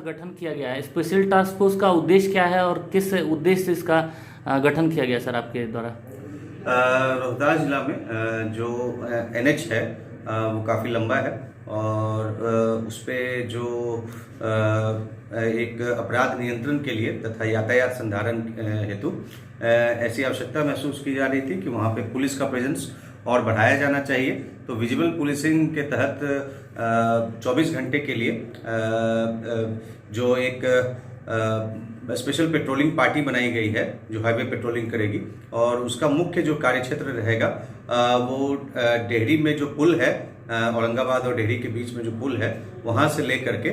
गठन किया गया है, स्पेशल टास्क फोर्स का उद्देश्य क्या है और किस उद्देश्य से इसका गठन किया गया सर आपके द्वारा? रोहतास जिला में जो एनएच है वो काफ़ी लंबा है और उस पर जो एक अपराध नियंत्रण के लिए तथा यातायात संधारण हेतु ऐसी आवश्यकता महसूस की जा रही थी कि वहाँ पे पुलिस का प्रेजेंस और बढ़ाया जाना चाहिए। तो विजिबल पुलिसिंग के तहत 24 घंटे के लिए जो एक स्पेशल पेट्रोलिंग पार्टी बनाई गई है जो हाईवे पेट्रोलिंग करेगी और उसका मुख्य जो कार्यक्षेत्र रहेगा वो डेहरी में जो पुल है, औरंगाबाद और डेहरी के बीच में जो पुल है वहाँ से लेकर के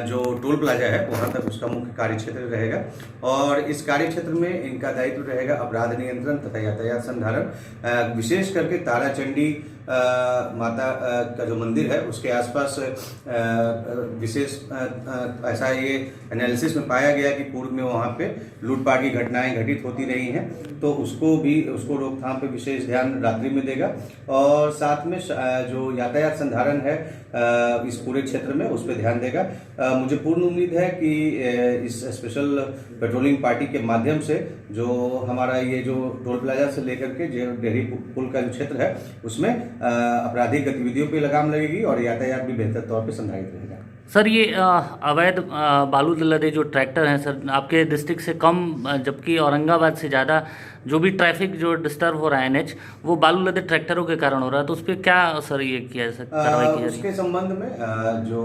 जो टोल प्लाजा है वहाँ तक उसका मुख्य कार्यक्षेत्र रहेगा। और इस कार्यक्षेत्र में इनका दायित्व रहेगा अपराध नियंत्रण तथा यातायात संधारण। विशेष करके ताराचंडी माता का जो मंदिर है उसके आसपास विशेष ऐसा ये एनालिसिस में पाया गया कि पूर्व में वहाँ पे लूटपाट की घटनाएं घटित होती रही हैं, तो उसको रोकथाम पे विशेष ध्यान रात्रि में देगा। और साथ में जो यातायात संधारण है इस पूरे क्षेत्र में उस पर ध्यान देगा। मुझे पूर्ण उम्मीद है कि इस स्पेशल पेट्रोलिंग पार्टी के माध्यम से जो हमारा ये जो टोल प्लाजा से लेकर के जो डेहरी पुल का जो क्षेत्र है उसमें आपराधिक गतिविधियों पे लगाम लगेगी और यातायात भी बेहतर तौर पे संधारित रहेगा। सर ये अवैध बालू लदे जो ट्रैक्टर हैं सर आपके डिस्ट्रिक्ट से कम, जबकि औरंगाबाद से ज़्यादा जो भी ट्रैफिक जो डिस्टर्ब हो रहा है एनएच वो बालू लदे ट्रैक्टरों के कारण हो रहा है, तो उस पर क्या सर ये किया कार्रवाई की जा रही है? उसके संबंध में जो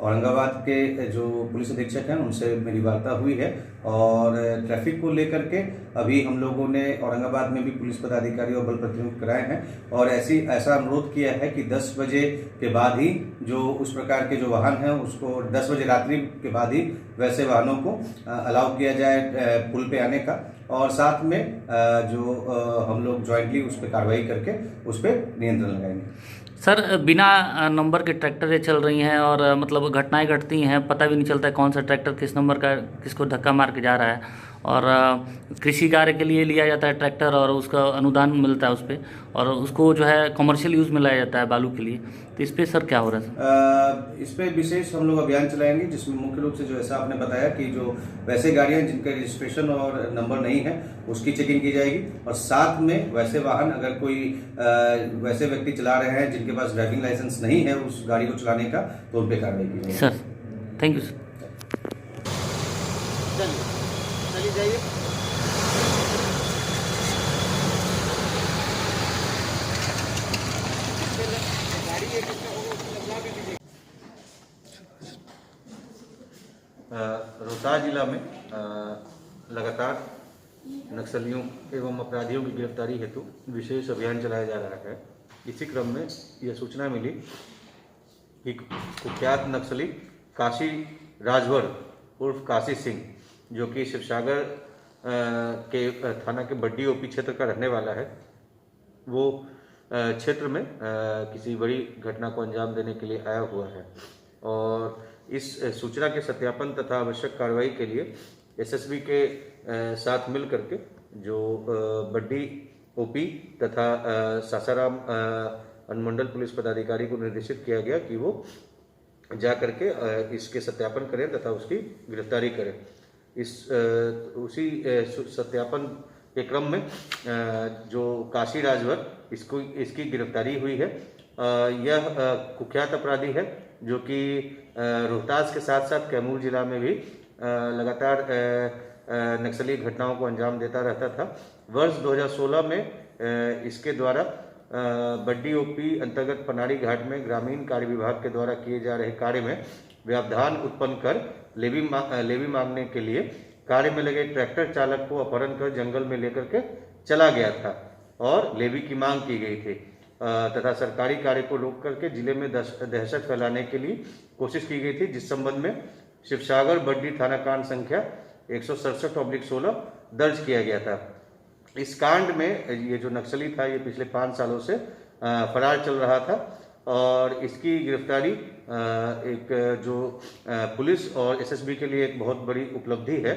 औरंगाबाद के जो पुलिस अधीक्षक हैं उनसे मेरी वार्ता हुई है और ट्रैफिक को लेकर के अभी हम लोगों ने औरंगाबाद में भी पुलिस पदाधिकारी और बल प्रतिनियुक्त कराए हैं और ऐसा अनुरोध किया है कि 10 बजे के बाद ही जो उस प्रकार के जो वाहन हैं उसको 10 बजे रात्रि के बाद ही वैसे वाहनों को अलाउ किया जाए पुल पे आने का। और साथ में जो हम लोग ज्वाइंटली उस पर कार्रवाई करके उस पर नियंत्रण लगाएंगे। सर बिना नंबर के ट्रैक्टरें चल रही हैं और मतलब घटनाएं घटती हैं, पता भी नहीं चलता है कौन सा ट्रैक्टर किस नंबर का किसको धक्का मार के जा रहा है। और कृषि कार्य के लिए लिया जाता है ट्रैक्टर और उसका अनुदान मिलता है उस पर, और उसको जो है कमर्शियल यूज़ में लाया जाता है बालू के लिए, तो इस पर सर क्या हो रहा है सर? इस पर विशेष हम लोग अभियान चलाएंगे जिसमें मुख्य रूप से जो ऐसा आपने बताया कि जो वैसे गाड़ियां जिनका रजिस्ट्रेशन और नंबर नहीं है उसकी चेकिंग की जाएगी और साथ में वैसे वाहन अगर कोई वैसे व्यक्ति चला रहे हैं जिनके पास ड्राइविंग लाइसेंस नहीं है उस गाड़ी को चलाने का तो उन पर कार्रवाई की जाएगी। Sir thank you sir. चलिए जाइए। रोहतास जिला में लगातार नक्सलियों एवं अपराधियों की गिरफ्तारी हेतु विशेष अभियान चलाया जा रहा है। इसी क्रम में यह सूचना मिली कि कुख्यात नक्सली काशी राजवर उर्फ काशी सिंह जो कि शिवसागर के थाना के बड्डी ओपी क्षेत्र का रहने वाला है, वो क्षेत्र में किसी बड़ी घटना को अंजाम देने के लिए आया हुआ है। और इस सूचना के सत्यापन तथा आवश्यक कार्रवाई के लिए एसएसबी के साथ मिल करके जो बड्डी ओपी तथा सासाराम अनुमंडल पुलिस पदाधिकारी को निर्देशित किया गया कि वो जा करके इसके सत्यापन करें तथा उसकी गिरफ्तारी करें। उसी सत्यापन के क्रम में जो काशी राजवर इसकी गिरफ्तारी हुई है। यह कुख्यात अपराधी है जो कि रोहतास के साथ साथ कैमूर जिला में भी लगातार नक्सली घटनाओं को अंजाम देता रहता था। वर्ष 2016 में इसके द्वारा बड्डी ओपी अंतर्गत पनाड़ी घाट में ग्रामीण कार्य विभाग के द्वारा किए जा रहे कार्य में व्यवधान उत्पन्न कर लेवी मांगने के लिए कार्य में लगे ट्रैक्टर चालक को अपहरण कर जंगल में लेकर के चला गया था और लेवी की मांग की गई थी तथा सरकारी कार्य को रोक करके जिले में दहशत फैलाने के लिए कोशिश की गई थी, जिस संबंध में शिवसागर बड्डी थाना कांड संख्या 167/16 दर्ज किया गया था। इस कांड में ये जो नक्सली था ये पिछले 5 सालों से फरार चल रहा था और इसकी गिरफ्तारी एक जो पुलिस और एसएसबी के लिए एक बहुत बड़ी उपलब्धि है।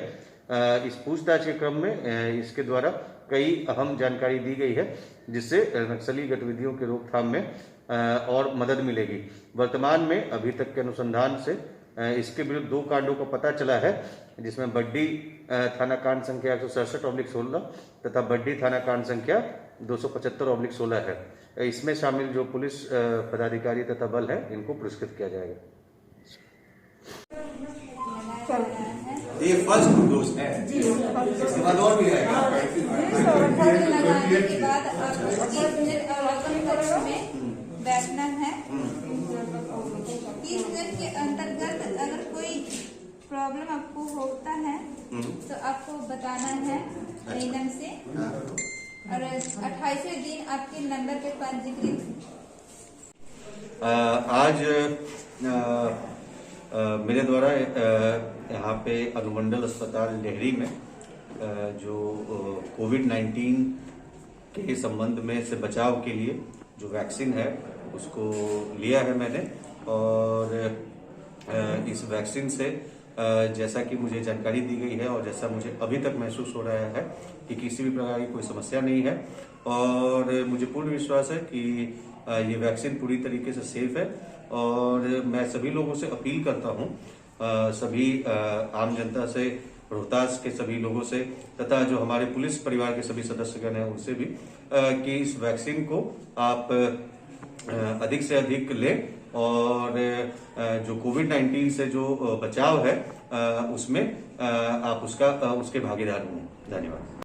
इस पूछताछ के क्रम में इसके द्वारा कई अहम जानकारी दी गई है जिससे नक्सली गतिविधियों के रोकथाम में और मदद मिलेगी। वर्तमान में अभी तक के अनुसंधान से इसके विरुद्ध 2 कांडों का पता चला है, जिसमें बड्डी थाना कांड संख्या 167/16 तथा बड्डी थाना कांड संख्या 275/16 है। इसमें शामिल जो पुलिस पदाधिकारी तथा बल है, इनको पुरस्कृत किया जाएगा। ये फर्स्ट डोज है जी, इसके बाद और भी आएगा। लगाने के बाद आपको 30 मिनट अवलोकन कक्ष में बैठना है। 30 मिनट के अंतर्गत अगर कोई प्रॉब्लम आपको होता है तो आपको बताना है नियम से, और 28वें दिन आपके नंबर पे पंजीकृत। आज मेरे द्वारा यहाँ पे अनुमंडल अस्पताल डेहरी में जो कोविड-19 के संबंध में से बचाव के लिए जो वैक्सीन है उसको लिया है मैंने, और इस वैक्सीन से जैसा कि मुझे जानकारी दी गई है और जैसा मुझे अभी तक महसूस हो रहा है कि किसी भी प्रकार की कोई समस्या नहीं है, और मुझे पूर्ण विश्वास है कि ये वैक्सीन पूरी तरीके से सेफ है। और मैं सभी लोगों से अपील करता हूँ, सभी आम जनता से, रोहतास के सभी लोगों से तथा जो हमारे पुलिस परिवार के सभी सदस्यगण हैं उनसे भी, कि इस वैक्सीन को आप अधिक से अधिक लें, और जो कोविड-19 से जो बचाव है उसमें आप उसके भागीदार हों। धन्यवाद।